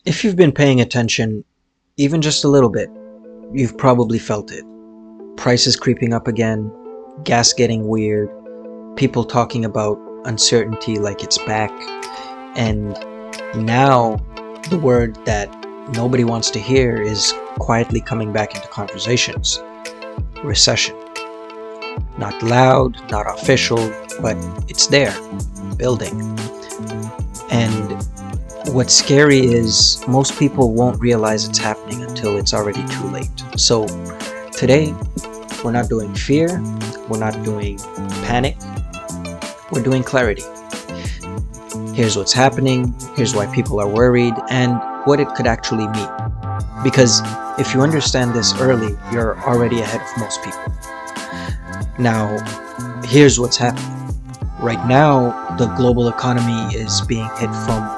If you've been paying attention, even just a little bit, you've probably felt it. Prices creeping up again, gas getting weird, people talking about uncertainty like it's back, and now the word that nobody wants to hear is quietly coming back into conversations. Recession. Not loud, not official, but it's there, building. And what's scary is most people won't realize it's happening until it's already too late. So today, we're not doing fear, we're not doing panic, we're doing clarity. Here's what's happening, here's why people are worried, and what it could actually mean. Because if you understand this early, you're already ahead of most people. Now, here's what's happening. Right now, the global economy is being hit from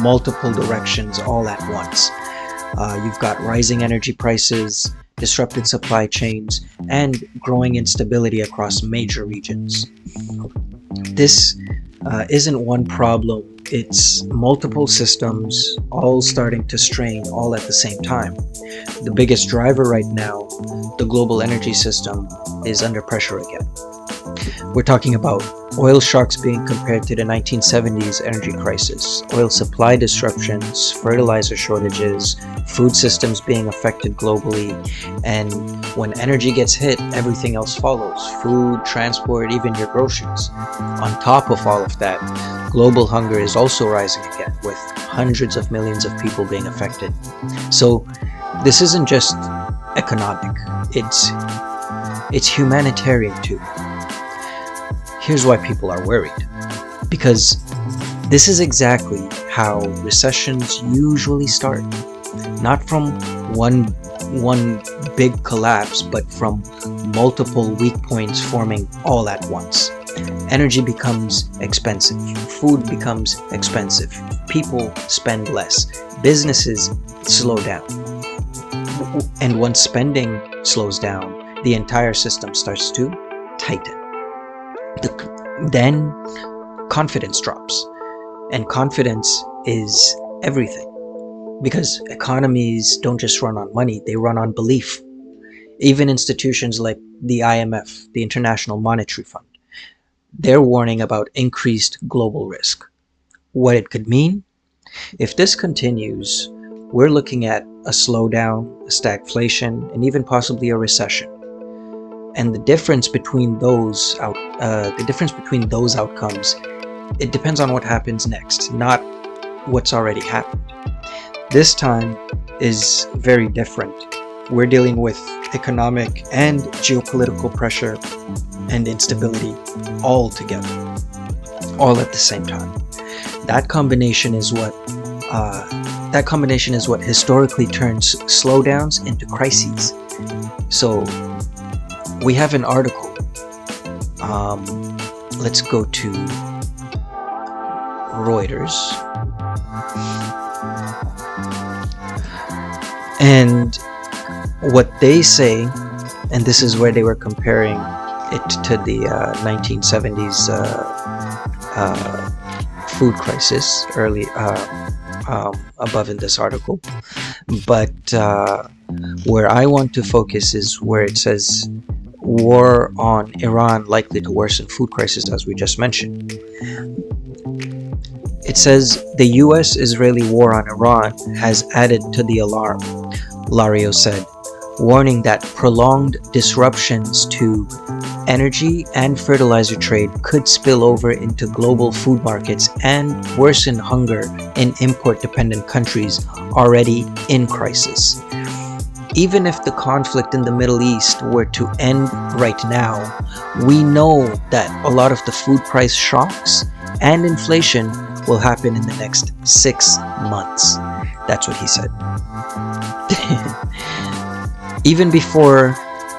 multiple directions all at once. You've got rising energy prices, disrupted supply chains, and growing instability across major regions. This isn't one problem, it's multiple systems all starting to strain all at the same time. The biggest driver right now, the global energy system, is under pressure again. We're talking about oil shocks being compared to the 1970s energy crisis, oil supply disruptions, fertilizer shortages, food systems being affected globally, and when energy gets hit, everything else follows. Food, transport, even your groceries. On top of all of that, global hunger is also rising again, with hundreds of millions of people being affected. So this isn't just economic, it's humanitarian too. Here's why people are worried. Because this is exactly how recessions usually start. Not from one big collapse, but from multiple weak points forming all at once. Energy becomes expensive. Food becomes expensive. People spend less. Businesses slow down. And once spending slows down, the entire system starts to tighten. Then confidence drops, and confidence is everything, because economies don't just run on money, they run on belief. Even institutions like the IMF, the International Monetary Fund, they're warning about increased global risk. What it could mean? If this continues, we're looking at a slowdown, a stagflation, and even possibly a recession. And the difference between those outcomes, it depends on what happens next, not what's already happened. This time is very different. We're dealing with economic and geopolitical pressure and instability all together, all at the same time. That combination is what historically turns slowdowns into crises. So we have an article. Let's go to Reuters. And what they say, and this is where they were comparing it to the 1970s food crisis, early above in this article. But where I want to focus is where it says, war on Iran likely to worsen food crisis, as we just mentioned. It says the US-Israeli war on Iran has added to the alarm, Lario said, warning that prolonged disruptions to energy and fertilizer trade could spill over into global food markets and worsen hunger in import-dependent countries already in crisis. Even if the conflict in the Middle East were to end right now, we know that a lot of the food price shocks and inflation will happen in the next 6 months. That's what he said. Even before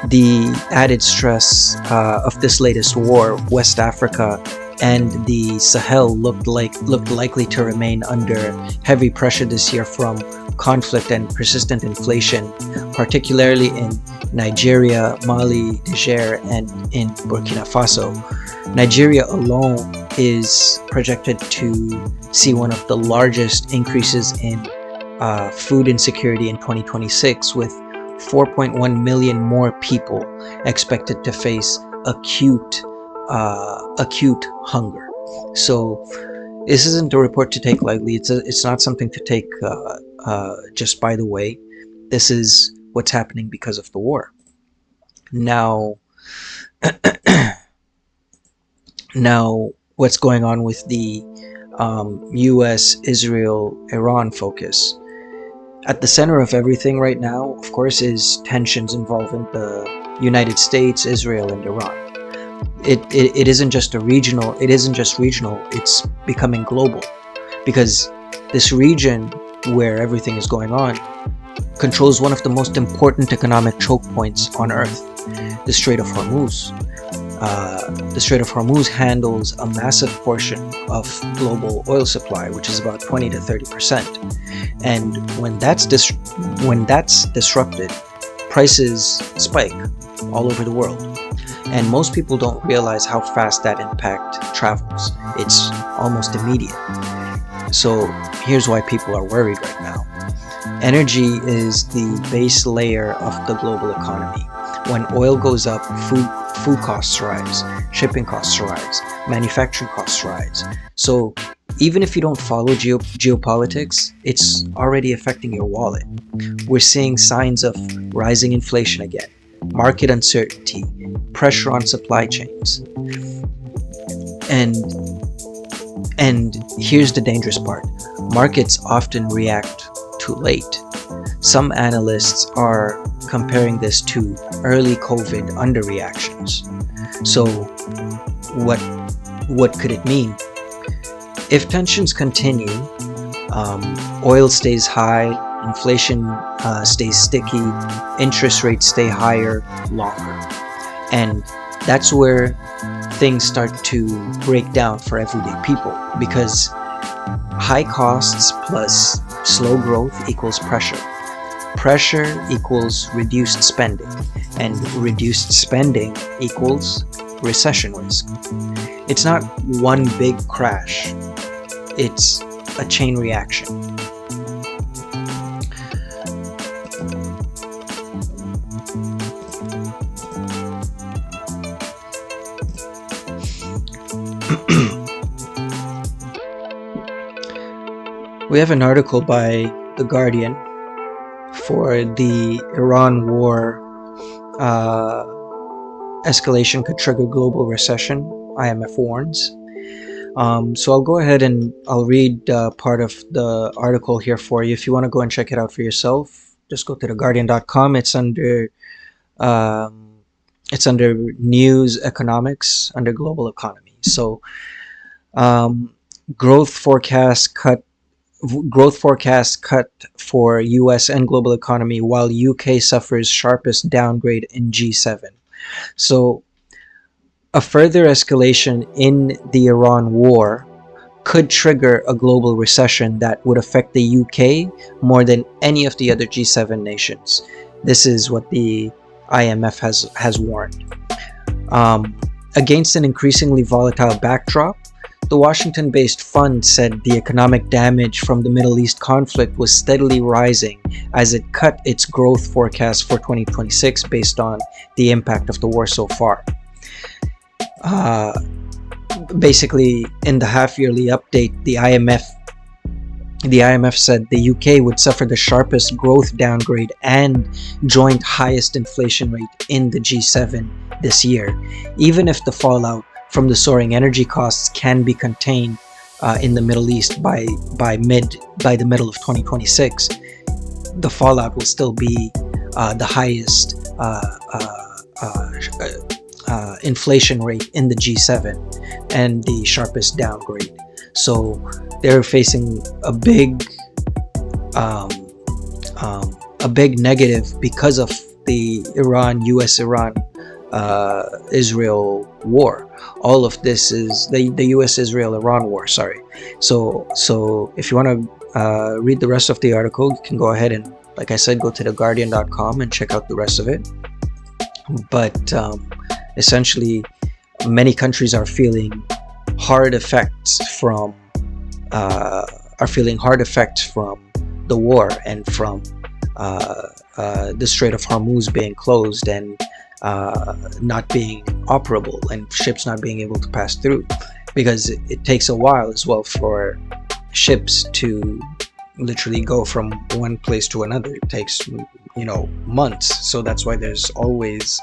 the added stress of this latest war, West Africa and the Sahel looked likely to remain under heavy pressure this year from conflict and persistent inflation, particularly in Nigeria, Mali, Niger, and in Burkina Faso. Nigeria alone is projected to see one of the largest increases in food insecurity in 2026, with 4.1 million more people expected to face acute hunger. So this isn't a report to take lightly. It's not something to take just by the way. This is what's happening because of the war. Now, what's going on with the U.S., Israel, Iran focus? At the center of everything right now, of course, is tensions involving the United States, Israel, and Iran. It isn't just regional. It's becoming global, because this region where everything is going on controls one of the most important economic choke points on Earth, the Strait of Hormuz. The Strait of Hormuz handles a massive portion of global oil supply, which is about 20 to 30%. And when that's disrupted, prices spike all over the world. And most people don't realize how fast that impact travels. It's almost immediate. So here's why people are worried right now. Energy is the base layer of the global economy. When oil goes up, food costs rise, shipping costs rise, manufacturing costs rise. So even if you don't follow geopolitics, it's already affecting your wallet. We're seeing signs of rising inflation again, market uncertainty, pressure on supply chains. And here's the dangerous part. Markets often react too late. Some analysts are comparing this to early COVID underreactions. So what could it mean? If tensions continue, oil stays high, inflation stays sticky, interest rates stay higher longer. And that's where things start to break down for everyday people, because high costs plus slow growth equals pressure. Pressure equals reduced spending, and reduced spending equals recession risk. It's not one big crash, it's a chain reaction. We have an article by The Guardian for the Iran war. Escalation could trigger global recession, IMF warns. So I'll go ahead and I'll read part of the article here for you. If you want to go and check it out for yourself, just go to theguardian.com. It's under news economics, under global economy. So growth forecasts cut for US and global economy, while UK suffers sharpest downgrade in G7. So a further escalation in the Iran war could trigger a global recession that would affect the UK more than any of the other G7 nations. This is what the IMF has warned. Against an increasingly volatile backdrop, the Washington-based fund said the economic damage from the Middle East conflict was steadily rising as it cut its growth forecast for 2026 based on the impact of the war so far. Basically, in the half-yearly update, the IMF said the UK would suffer the sharpest growth downgrade and joint highest inflation rate in the G7 this year, even if the fallout from the soaring energy costs can be contained in the Middle East by the middle of 2026. The fallout will still be the highest inflation rate in the G7 and the sharpest downgrade. So they're facing a big negative because of the US-Iran Israel war. All of this is the US-Israel-Iran war, sorry. So if you want to read the rest of the article, you can go ahead and, like I said, go to theguardian.com and check out the rest of it. But essentially, many countries are feeling hard effects from the the war and from the Strait of Hormuz being closed and not being operable, and ships not being able to pass through, because it takes a while as well for ships to literally go from one place to another. It takes, months. So that's why there's always,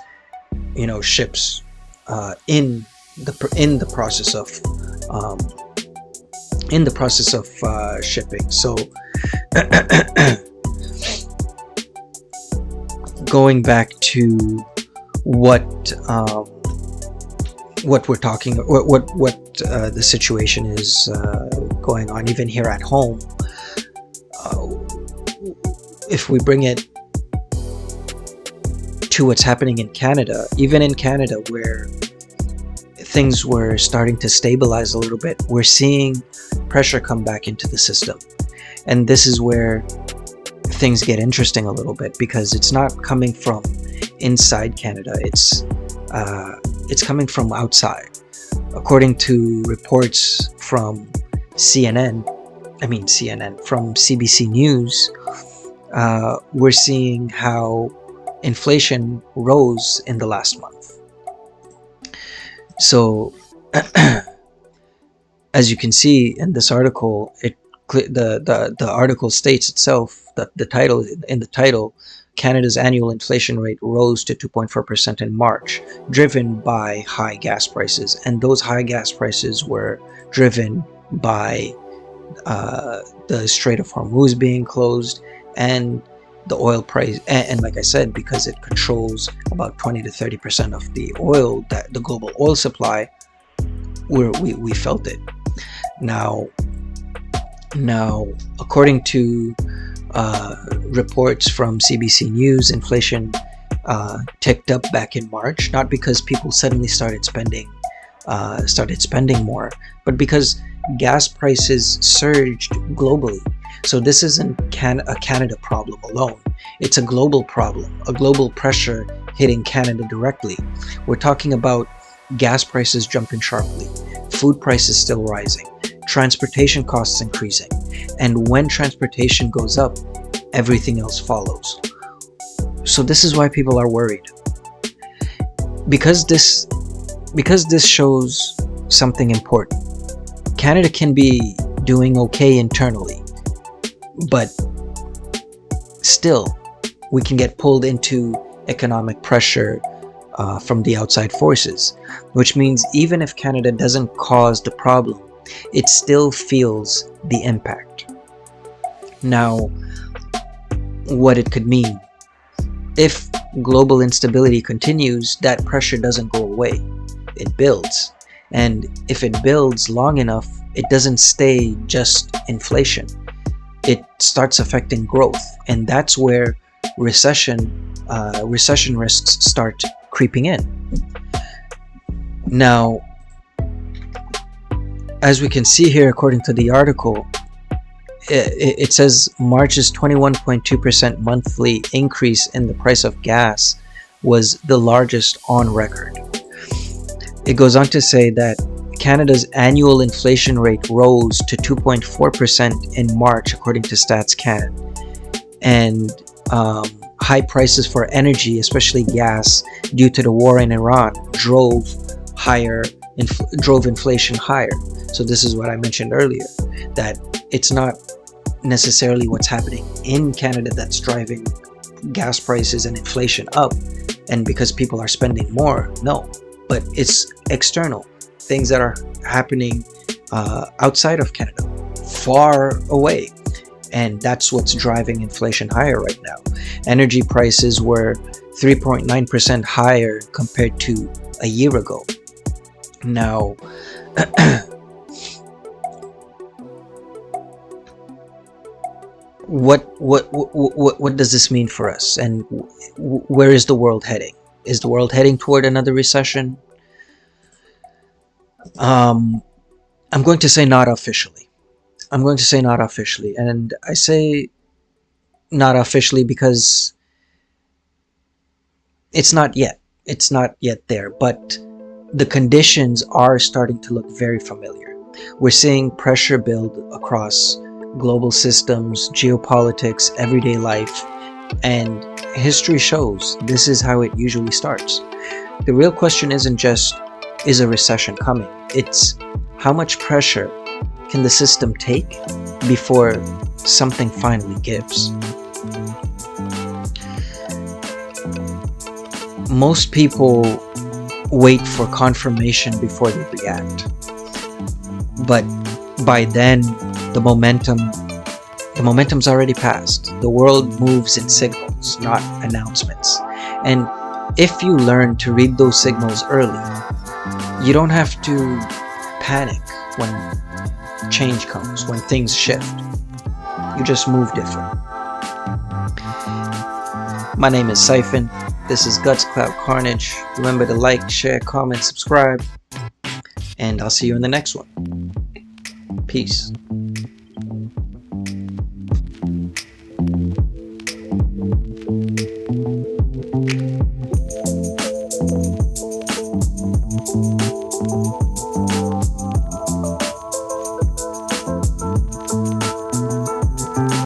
ships in the process of shipping. So going back to what we're talking, what the situation is going on even here at home. If we bring it to what's happening in Canada, even in Canada where things were starting to stabilize a little bit, we're seeing pressure come back into the system. And this is where things get interesting a little bit, because it's not coming from inside Canada, it's coming from outside. According to reports from from CBC News, we're seeing how inflation rose in the last month. So as you can see in this article, the article states itself that the title, Canada's annual inflation rate rose to 2.4% in March, driven by high gas prices. And those high gas prices were driven by the Strait of Hormuz being closed and the oil price. And like I said, because it controls about 20 to 30% of the oil, that the global oil supply, we felt it. Now, according to reports from CBC News, inflation ticked up back in March, not because people suddenly started spending more, but because gas prices surged globally. So this isn't a Canada problem alone. It's a global problem, a global pressure hitting Canada directly. We're talking about gas prices jumping sharply, food prices still rising, transportation costs increasing, and when transportation goes up, everything else follows. So this is why people are worried, because this shows something important. Canada can be doing okay internally, but still we can get pulled into economic pressure from the outside forces, which means even if Canada doesn't cause the problem, it still feels the impact. Now, what it could mean: if global instability continues, that pressure doesn't go away, it builds. And if it builds long enough, it doesn't stay just inflation, it starts affecting growth. And that's where recession risks start creeping in. Now, as we can see here, according to the article, it says March's 21.2% monthly increase in the price of gas was the largest on record. It goes on to say that Canada's annual inflation rate rose to 2.4% in March, according to StatsCan. And high prices for energy, especially gas, due to the war in Iran, drove inflation higher. So this is what I mentioned earlier, that it's not necessarily what's happening in Canada that's driving gas prices and inflation up, and because people are spending more. No, but it's external things that are happening outside of Canada, far away, and that's what's driving inflation higher right now. Energy prices were 3.9% higher compared to a year ago. Now, what does this mean for us, and where is the world heading? Is the world heading toward another recession? I'm going to say not officially. And I say not officially because it's not yet there, but the conditions are starting to look very familiar. We're seeing pressure build across global systems, geopolitics, everyday life, and history shows this is how it usually starts. The real question isn't just, is a recession coming? It's how much pressure can the system take before something finally gives? Most people wait for confirmation before they react. But by then, the momentum's already passed. The world moves in signals, not announcements. And if you learn to read those signals early, you don't have to panic when change comes, when things shift. You just move different. My name is Siphon. This is Guts.Clout.Carnage. Remember to like, share, comment, subscribe, and I'll see you in the next one. Peace.